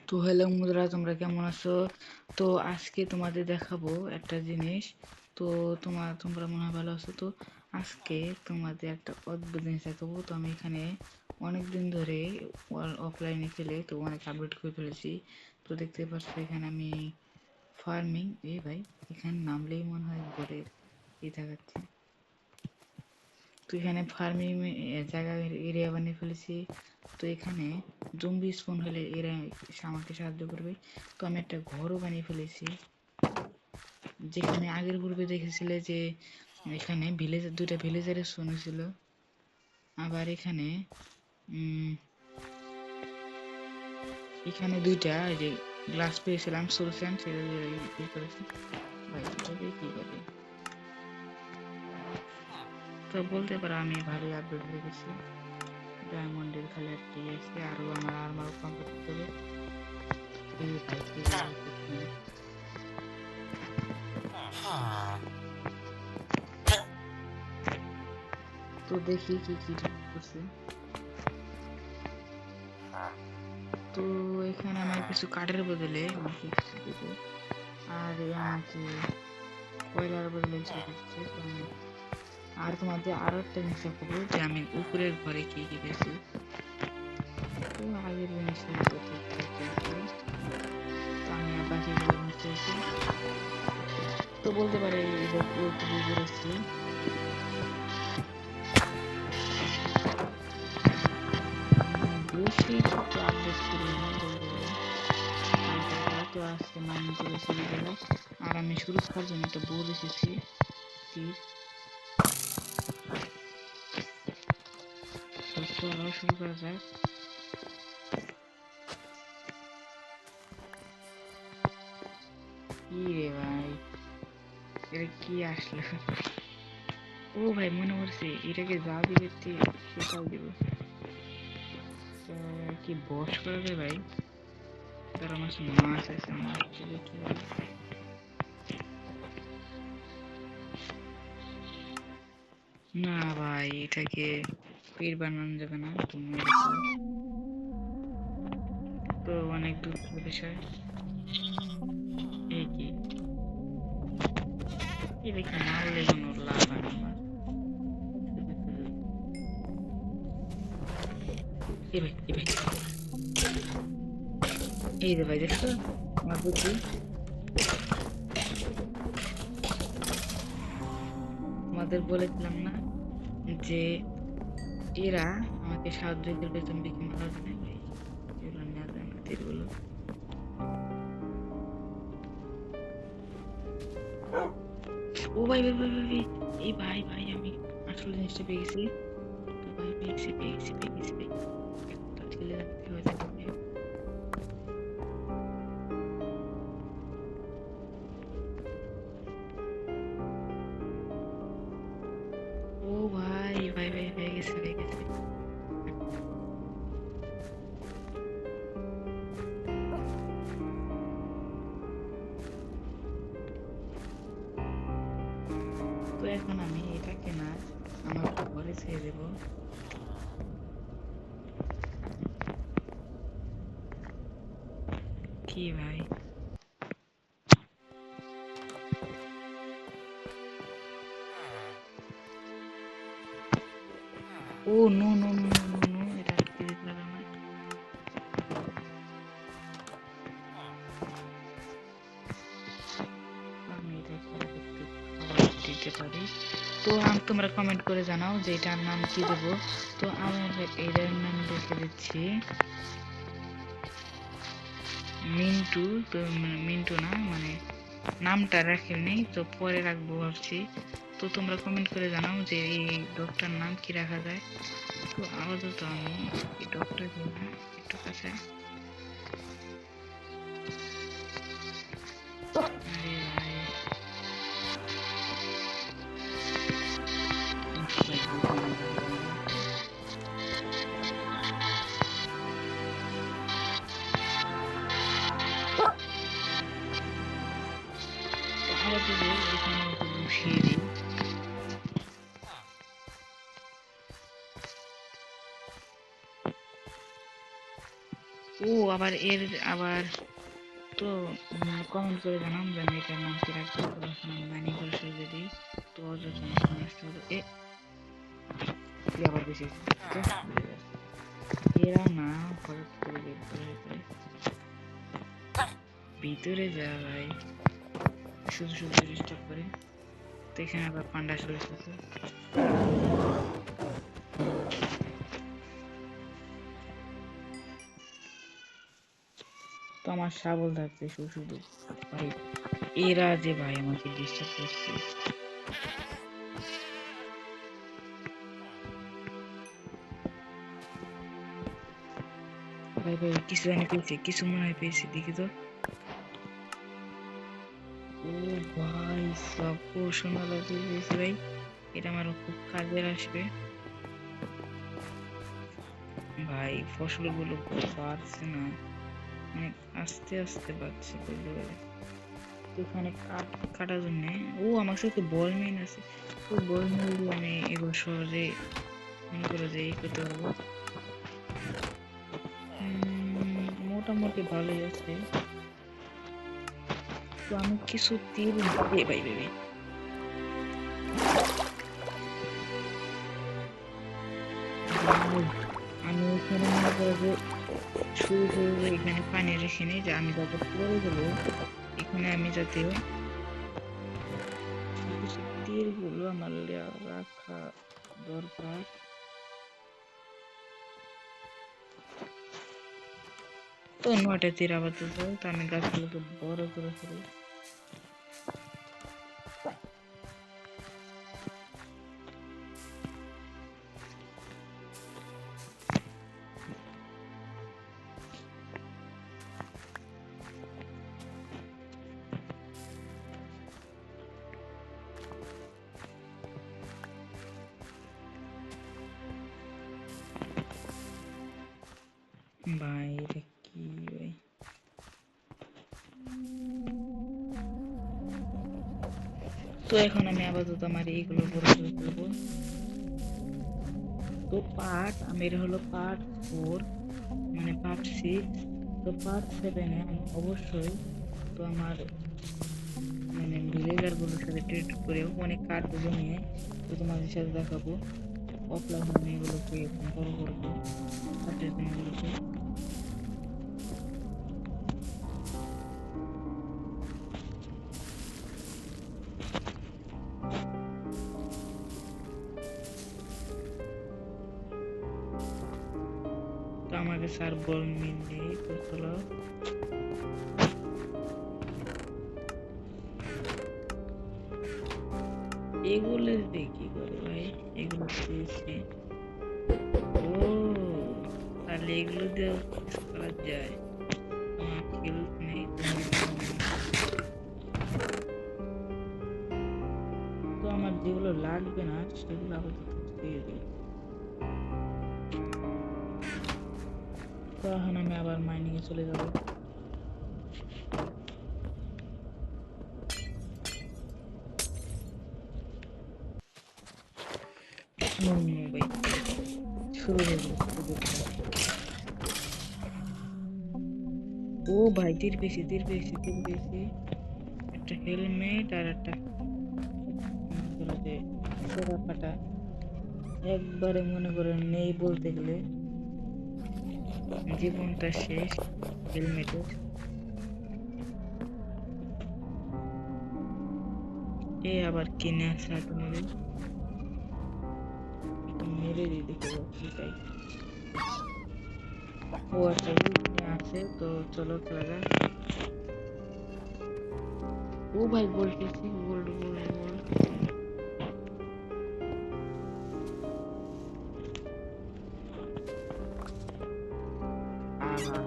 তো হ্যালো বন্ধুরা, তোমরা কেমন আছো? তো আজকে তোমাদের দেখাবো একটা জিনিস। তো তোমরা মনে হয় ভালো আছো। তো আজকে তোমাদের একটা অদ্ভুত জিনিস দেখাবো। তো আমি এখানে অনেক দিন ধরে অফলাইনে খেলে তো অনেক আপডেট করে ফেলেছি। তো দেখতে পাচ্ছ এখানে আমি ফার্মিং ভাই, এখানে নামলেই মনে হয় ঘরের দেখাচ্ছে। তো এখানে ফার্মিং জায়গা এরিয়া বানিয়ে ফেলেছি। তো এখানে জম্বি স্পন হলে এরা আমাকে সাহায্য করবে। তো আমি একটা ঘরও বানিয়ে ফেলেছি, যেখানে আগের পূর্বে দেখেছিলে যে এখানে দুইটা ভিলেজারের স্পন ছিল। আবার এখানে দুইটা যে গ্লাস পেয়েছিলাম সলিউশন, সেটা দিয়ে করেছি। ভাই কি করে তো বলতে পারো আমি ভালোই আপডেট হয়ে গেছি। ডায়মন্ডের খালি একটি আছে, আরো আমার আর্মার কমপ্লিট করে এই ভাই তো দেখি কি কি করছে। তো এখানে আমার কিছু কাঠের বদলে আর আমাকে কয়লার বদলে দিচ্ছে। তো আমি আর তোমাদের আরো একটা জিনিস দেখাবো যে আমি উপরের ঘরে কি কি পেয়েছি। তো আগের জিনিসটা তো আমি আর বাকিগুলো চেয়েছি। তো বলতে পারে এটা পুরোটুকু করেছি। বেশি কিছু আপডেট করি না বলতে পারি। তো আজকে মাইনিং করেছি বিকেলে। আর আমি শুরু করার জন্য একটা বল এসেছি তীর। তো চলো শুরু করা যাক। কি রে ভাই, এটা কি আসলো? ও ভাই মনে পড়ছে, এটাকে যা দিবে সেটাও দিব। কি বস করা যায় ভাই? তার আমার মাছ আছে, মাছ দিলে কি হবে? না ভাই, এটাকে পেট বানানো যাবে না, তুমি তো অনেক দুঃখ বিষয়। এই কি এটা কি মারলে কোনো লাভ হয় না আমার। এই ভাই এই রে ভাই, দেখছো আমার বুদ্ধি? তোমাদের বলেছিলাম না যে এরা আমাকে সাহায্য করবে জম্বিকে মারার জন্য। ভাই এগুলো নেওয়া যায় না তীরগুলো। ও ভাই ভাই ভাই ভাই এই ভাই ভাই আমি আসলে জিনিসটা পেয়ে গেছি। তো ভাই পেয়ে গেছি ভাই। একটা ঠেলে রাখতে হয়ে যাবে। ও ভাই হয়ে গেছে। তো এখন আমি এটাকে না আমার ঘরে ছেড়ে দেবো। কি ভাই, oh no no no no no no, এটা আটকে দিতে হবে আমার। আমি এটাকে একটু খাবার দিতে পারি। তো তোমরা কমেন্ট করে জানাও যে এটার নাম কি দেবো। তো আমি এটার নাম রেখে দিচ্ছি মিন্টু। তো মিন্টু না, মানে নামটা রাখিনি, তো পরে রাখবো ভাবছি। তো তোমরা কমেন্ট করে জানাও যে এই ডগটার নাম কি রাখা যায়। তো আপাতত আমি এই ডগটা দিই না, একটু কাছে। আরে ভাই আপাতত এখানে একটু বসিয়ে দিই। ও আবার আবার তো কমেন্ট করে জানান যে আমি এটার নাম কি রাখবো, তো এখন আমি মাইনিং করে শুরু করে দিই। তো অযথা নষ্ট হলো আবার বেশি এরা না হঠাৎ করে বের করে যায় ভিতরে যা ভাই, শুধু শুধু ডিস্টার্ব করে। তো এখানে আবার পান্ডা চলে এসেছে। তো আমার শাবল থাকছে শুধু শুধু ভাই, এরা যে ভাই আমাকে ডিস্টার্ব করছে। ভাই ভাই কিছু জানি পেয়েছি, কিছু মনে হয় পেয়েছি, দেখি তো। ও ভাই সব কৌশল পেয়েছি ভাই, এটা আমার খুব কাজে আসবে ভাই। ফসলগুলো বাড়ছে না, মানে আস্তে আস্তে বাড়ছে বলতে গেলে। এখানে কাটার জন্য ও আমার সাথে বল মেন আছে, তো বল মেন দিয়ে আমি এগুলো সহজে মনে করে যে এই করতে পারবো। মোটামুটি ভালোই আছে। তো আমি কিছু তীর দিয়ে ভাই ভেবে আমি এখানে মনে করো যে শুরু এখানে পানি রেখে নিই, যে আমি যাতে পরে গেল এখানে আমি যাতে তীরগুলো আমার রাখা দরকার। তো 9টা তীর আপাতত, তো আমি গাছগুলোকে বড় করে ফেলি। ভাই এটা কি ভাই, তো এখন আমি আপাতত আমার এইগুলো বড় করে ফেলবো। তো আমি এটা হলো পার্ট 4, মানে পার্ট 6। তো পার্ট 7-এ আমি অবশ্যই তো আমার মানে ভিলেজার গুলোর সাথে ট্রিট করে অনেক কার্ডগুলো নিয়ে তো তোমাদের সাথে দেখাবো। অফলাইন আমি এগুলোকে বড় করবো কার্ডের দিনগুলোকে। তো আমার কাছে আর বল মিল নেই, তো চলো এগুলো দিয়ে কি করে ভাই, এগুলো পেয়েছি। ও তাহলে এগুলো দিয়ে কিছু করা যায়, আমার হেলথ নেই। তো আমার যেগুলো লাগবে না সেগুলো আপাতত দিয়ে দিই। তো এখন আমি আবার মাইনিং এ চলে যাব। ভাই শুরু হয়ে গেল। ও ভাই তীর পেয়েছি, একটা হেলমেট আর একটা ফাটা একবারে মনে করে নেই বলতে গেলে, জীবনটা শেষ হেলমেটের। এ আবার কিনে আসা তোমাদের মেরে দিয়ে দেখে যাচ্ছি তাই। ও আচ্ছা কিনে আছে, তো চলো খেলা যাক। ও ভাই বলতেছি গোল্ড গোল্ড গোল্ড।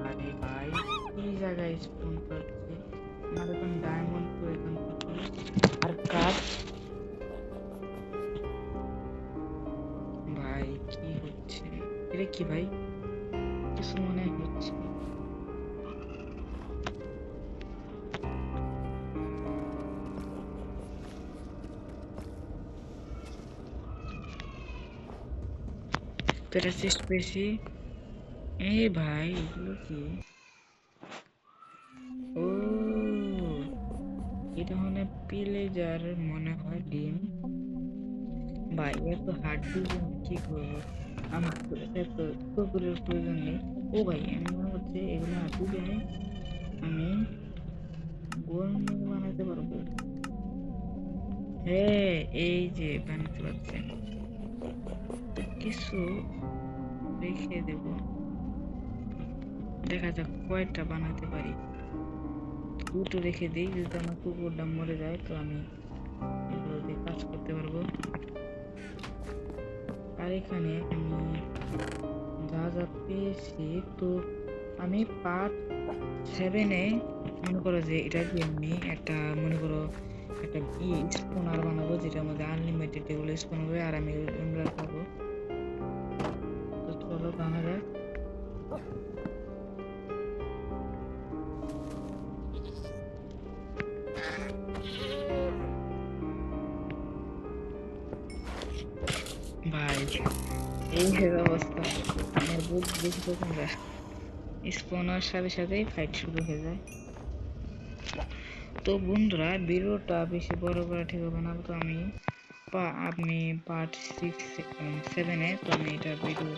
আরে ভাই এই জায়গায় স্পন করছে, আমার এখন ডায়মন্ড প্রয়োজন আর কাজ। ভাই কি হচ্ছে এটা, কি ভাই কিছু মনে হচ্ছে। প্যারাসিস্ট পেয়েছি, এ ভাই এগুলো কি? ও, এটা মানে পিলেজার মনে হয় ডিম। ভাই এত হাড্ডি যে আমি কি করবো? আমার তো এত কুকুরের প্রয়োজন নেই। ও ভাই আমি মনে হচ্ছে এগুলো হাড্ডি দিয়ে আমি গোলমেল বানাতে পারবো। হ্যাঁ, এই যে বানাতে পারছি। তো কিছু রেখে দেব, দেখা যাক কয়টা বানাতে পারি। দুটো রেখে দিই, যদি আমার কুকুরটা মরে যায় তো আমি এগুলো দিয়ে কাজ করতে পারবো। আর এখানে আমি যা যা পেয়েছি, তো আমি পার্ট 7-এ মনে করো যে এটা দিয়ে আমি একটা মনে করো একটা স্পোনার বানাবো, যেটার মধ্যে আনলিমিটেড এগুলো স্পোন হবে আর আমি এগুলো পাবো। তো চলো বানা যাক। ভাই এই অবস্থা, আমার বুদ্ধি দেখছো তোমরা? স্পোনার সাথে সাথেই ফাইট শুরু হয়ে যায়। তো বন্ধুরা ভিডিওটা বেশি বড় করা ঠিক হবে না, তো আপনি পার্ট 7-এ তো আমি এটা ভিডিও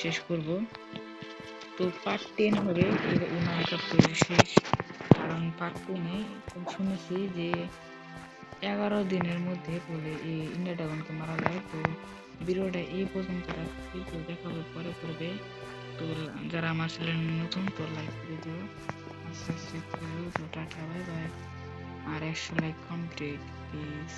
শেষ করব। তো পার্ট 10 হবে এর উনান কাপড়ের শেষ, কারণ পার্ট 10-এ শুনেছি যে 11 দিনের মধ্যে বলে এই ইন্ডিয়া ড্রাগনকে মারা যায়। তো ভিডিওটা এই পর্যন্ত রাখছি, তো দেখা হবে পরে পড়বে। তো যারা আমার চ্যানেল নতুন তো লাইক করে দিও, আর সাবস্ক্রাইব করে দিও। তো টাটা, বাই বাই। আর 100 লাইক কমপ্লিট, প্লিজ।